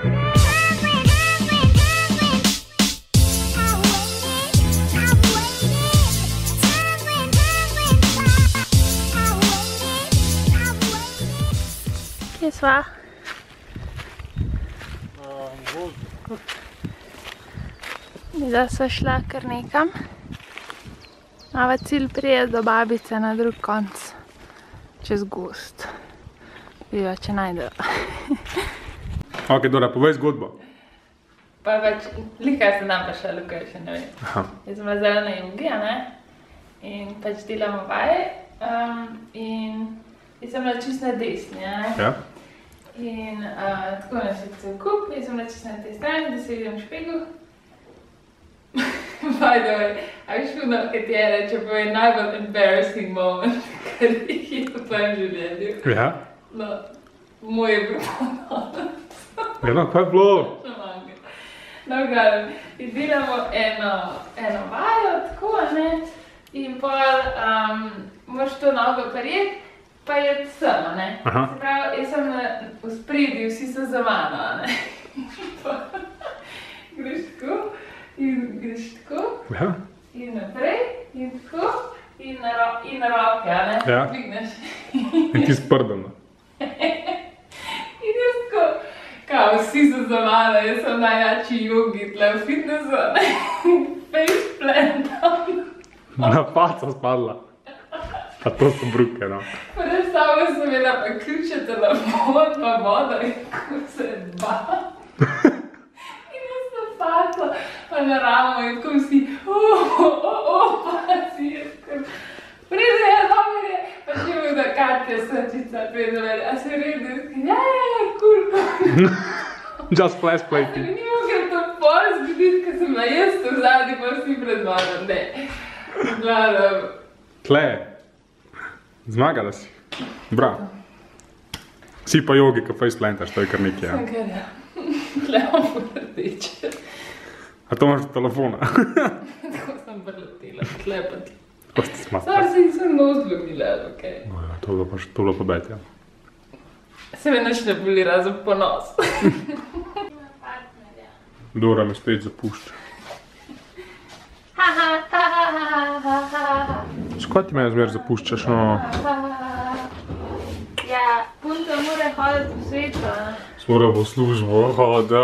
Kje sva? Midva sva šla kar nekam. Mava cilj prije do babice na drug konc. Čez gozd. Vidiva, če najdejo. Ok, Dora, povej zgodbo. Pa pač, lihaj se nam pa še lukaj, še ne vem. Jaz sem bila zdaj na jogi, a ne? In pač delamo vaje. In jaz sem bila čist na desni, a ne? Ja. In tako nas je cel kup, jaz sem bila čist na tej strani, da se vidim v špeglu. By the way, a viš čudno, kaj ti je reče, pa je najbolj embarrassing moment, kar jih je v tvojem življenju. Ja? No, moj je bil ponos. Ja, no, kaj je bilo? No, gledam, in delamo eno vajo, tako, ne, in pol moraš to nogo prijeti, pa je sem, ne. Se pravi, jaz sem v spredi, vsi so za mano, ne. Greš tako, in greš tako, in naprej, in tako, in na roke, a ne, dvigneš. In ti sprdano. In jaz tako, kao, vsi so za mano, jaz sem najjači jogi tle v fitnessu, ne, face plantam. Na faco spadla. A to so bruke, no. Predstavljam sem imela pa ključe, telefon, pa vodo in kako se je bala. In jaz na faco, pa na ramo in tako vsi, pa si je tako, pride je, dober je, pa še imel da Katja srčica pride meni, a se redi, cool. Just flash plating. Ni mogel to pol zgoditi, ker sem bila jaz v zadnji, pa vsi pred mano, ne. Gledam. Tle. Zmagala si. Bravo. Si pa jogi, ko face plantaš, to je kar nekaj, ja. Sem kar, ja. Tle imam rdeče. A to imaš od telefona? Tako sem vrletela, tle pa ti. Ko ste smatali? Stvar se nisem nos zlomila, okej. No ja, to je bilo pa bet, ja. Se me nič ne boli, razen ponos. Dora me spet zapušča. Skaj ti me zmer zapuščaš, no? Ja, punta mora hoditi v svetu, a? Mora v službo hoditi.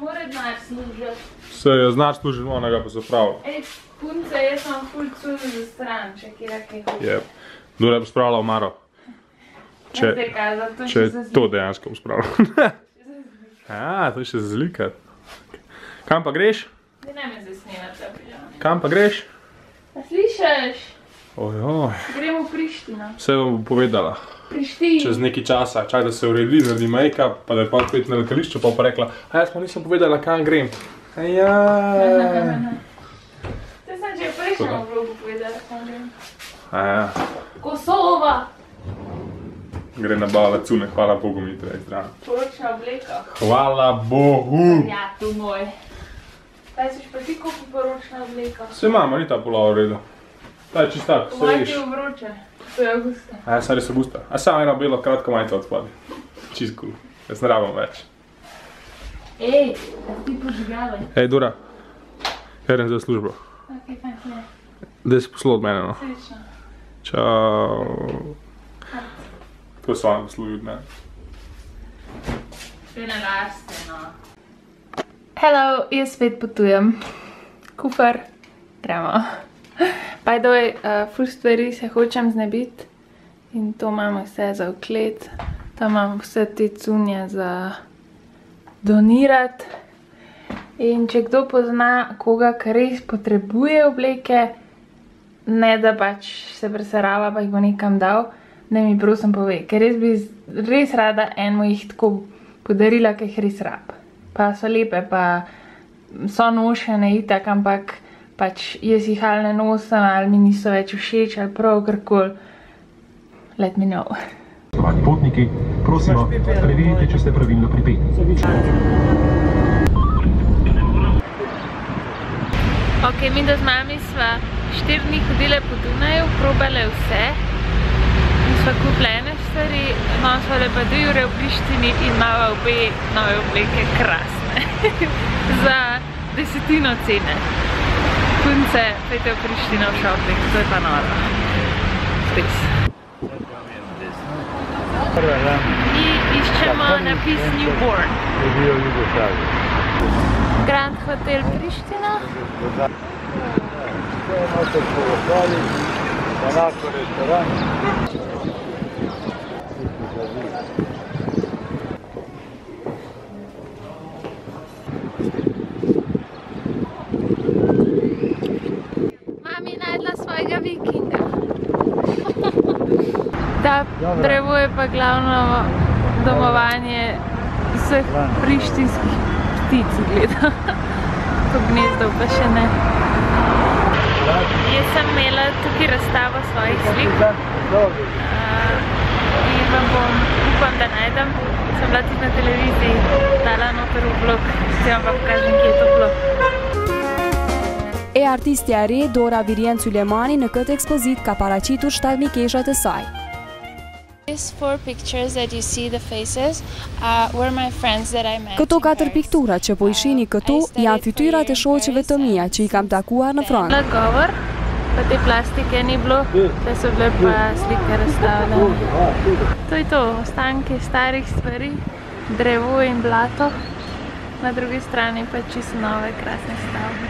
Mora denar služiti. Se je znaš služiti, onega pa se pravi. Ej, punca, jaz sem ful cudi za stran, če kjera kaj hoče. Jep. Dora je pospravila v Maro. Če je to dejansko pospravila. A, to je še za zlikat. Kam pa greš? Ne me zdaj snimate, prijavno. Kam pa greš? A slišaš? Ojoj. Gremo v Prištino. Vse vam bo povedala. Prištini. Čez nekaj časa, čak da se uredi, naredi make-up, pa da je pa spet na letališču, pa rekla, a jaz pa nisem povedala, kam grem. Ajaj. Te sem že v prejšnjem vlogu povedala, kam grem. Aja. Kosova. Gre na bala cune, hvala Bogu mi treba izdrano. Poročna obleka. Hvala Bogu. Ja, tu moj. Kaj si pa ti kupi poročna obleka? Se imamo, ni ta polova v redu. Ta je čist tak, se Moj veš. ti je vroče. To je avgusta. Aja, sad je avgusta. A samo eno belo kratko majico od spodaj. Čist cool. Jaz ne rabim več. Ej, da ti požigale. Ej, Dora. Grem za službo. Ok, fajn, ne. Daj se poslo od mene, no. Srečno. Čau. To so vam služil od mene. Sve na laste, no. Hello, jaz spet potujem. Kufer, gremo. By the way, ful stvari se hočem znebiti. In to imamo vse za vklet. Tam imam vse te cunje za donirati. In če kdo pozna koga, ki res potrebuje obleke, ne da pač se presarava, pa jih bo nekam dal, ne mi prosim pove, ker res bi res rada enemu jih tako podarila, ki jih res rab. Pa so lepe, pa so nošene itak, ampak pač jaz jih ali ne nosim, ali mi niso več všeč, ali prav karkoli. Let me know. Potniki, prosimo, preverite, če ste pravilno pripeti. Ok, mi da z mami sva 4 dni hodile po Dunaju, probale vse. In Sva kupila ene stvari, no sva le pa 2 ure v Prištini in imava obe nove obleke krasne. Za 10 cene. Punce, pejte v Prištino v shopping, to je pa noro. Res. Mi iščemo napis Newborn. Grand Hotel Priština. Mami najdla svojega vikinga. Ta drevo je pa glavno domovanje vseh prištinskih ptic, gleda. To gnezdo pa še ne. Jaz sem imela tukaj razstavo svojih slik. In vam bom, upam, da najdem. Sem bila tudi na televiziji, dala noter v vlog. Se vam pa pokažem, kje je to vlog. E artistja e re Dora Virjen Sulemani në këtë ekspozit ka paraqitur 7 mikeshat e saj. These 4 pictures that you see the faces were my friends that I met. Këto 4 piktura që po i shihni këtu janë fytyrat e shoqeve të mia që I kam takuar në Frankë. Govor, pa te plastike ni bilo, te so bile pa slike razstavljene. To je to, ostanke starih stvari, drevo in blato. Na drugi strani pa čisto nove krasne stavbe.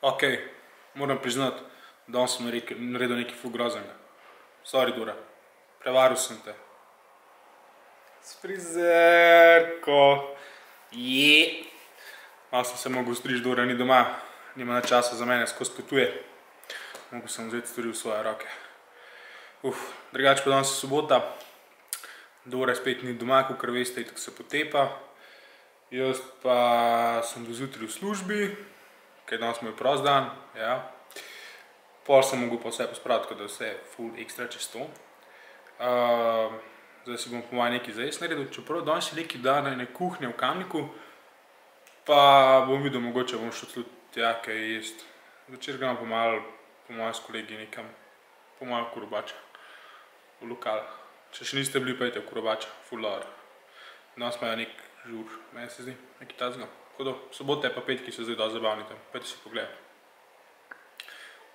Ok, moram priznati, danes sem naredil nekaj ful groznega. Sorry, Dora, prevaril sem te. S frizerko. Malo sem se mogel strič, Dora ni doma, nima časa za mene, skozi potuje. Mogel sem vzeti stvari v svoje roke. Drugače pa danes je sobota. Dora spet ni doma, kakor veste, tako se potepa. Jaz pa sem do zjutraj v službi, ker danes moj prost dan, ja. Pol sem mogel pa vse pospraviti, tako da vse ful ekstra čisto. Zdaj si bom po mojem nekaj za jesti naredil, čeprav danes je nekaj dan ene kuhnje v Kamniku, pa bom videl, mogoče bom šel tudi tja kaj jesti. Večer gremo pa malo, po mojem s kolegi nekam, po mojem Korobača, v lokal. Če še niste bili, pa idite v Korobača, ful dobro. Danes imajo nek žur, meni se zdi, nekaj tazga. Tako da, sobote pa petki so zdaj dosti zabavni tam, pejte si pogledati.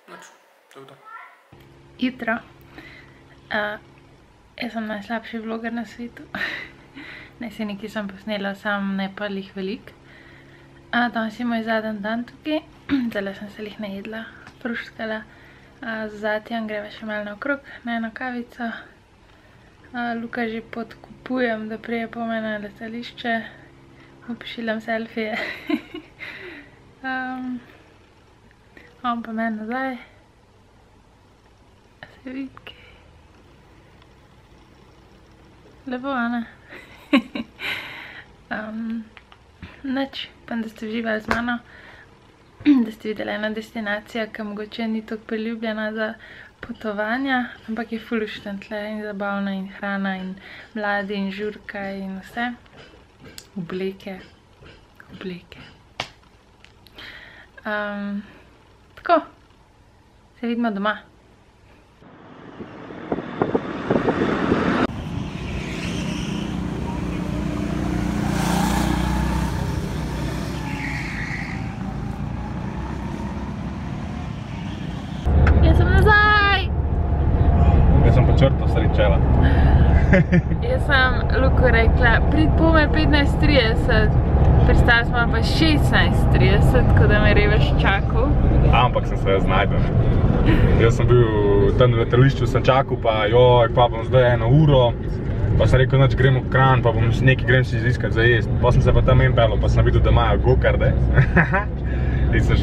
Noč, to je to. Jutro. Jaz sem najslabši vloger na svetu. Ne, se nekaj sem posnela, sam ne pa lih velik. Danes je moj zadnji dan tukaj, zdaj sem se lih najedla, pruštkala. Z Zatjem greva še malo naokrog, na eno kavico. Luka že podkupujem, da prije po mene na letališče. Pošiljam selfije. On pa meni nazaj. Se vidi kaj. Lepo, a ne? Nič, pa da ste uživali z mano. Da ste videli eno destinacijo, ki mogoče ni tako priljubljena za potovanja, ampak je ful luštno tle in zabavna in hrana in mladi in žurka in vse. Obleke. Tako, se vidimo doma. Jaz sem nazaj! Jaz sem pa črto srečela. Jaz sem Luku rekla, prid po me 15:30, prestali smo pa 16:30, tako da me Revež čakal. Ampak sem se jaz znajdel. Jaz sem bil tam na letališču, sem čakal pa joj, pa bom zdaj 1 uro. Pa sem rekel, noč gremo v Kranj, pa bom nekaj grem si iskati za jesti. Pa sem se pa tam pelil, pa sem videl, da imajo gokarde. In sem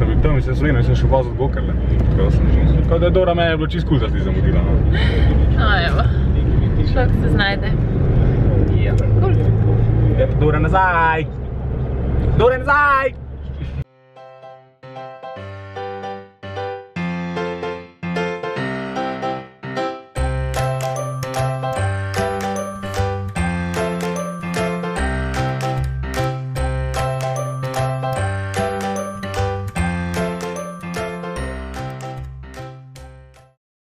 bil tam in sem Slovenijo in sem šel voziti gokarde. Tako da Dora mene je bilo čisto kul, da si zamudila. Evo, človek se znajde. Cool. Dora nazaj! Dora nazaj!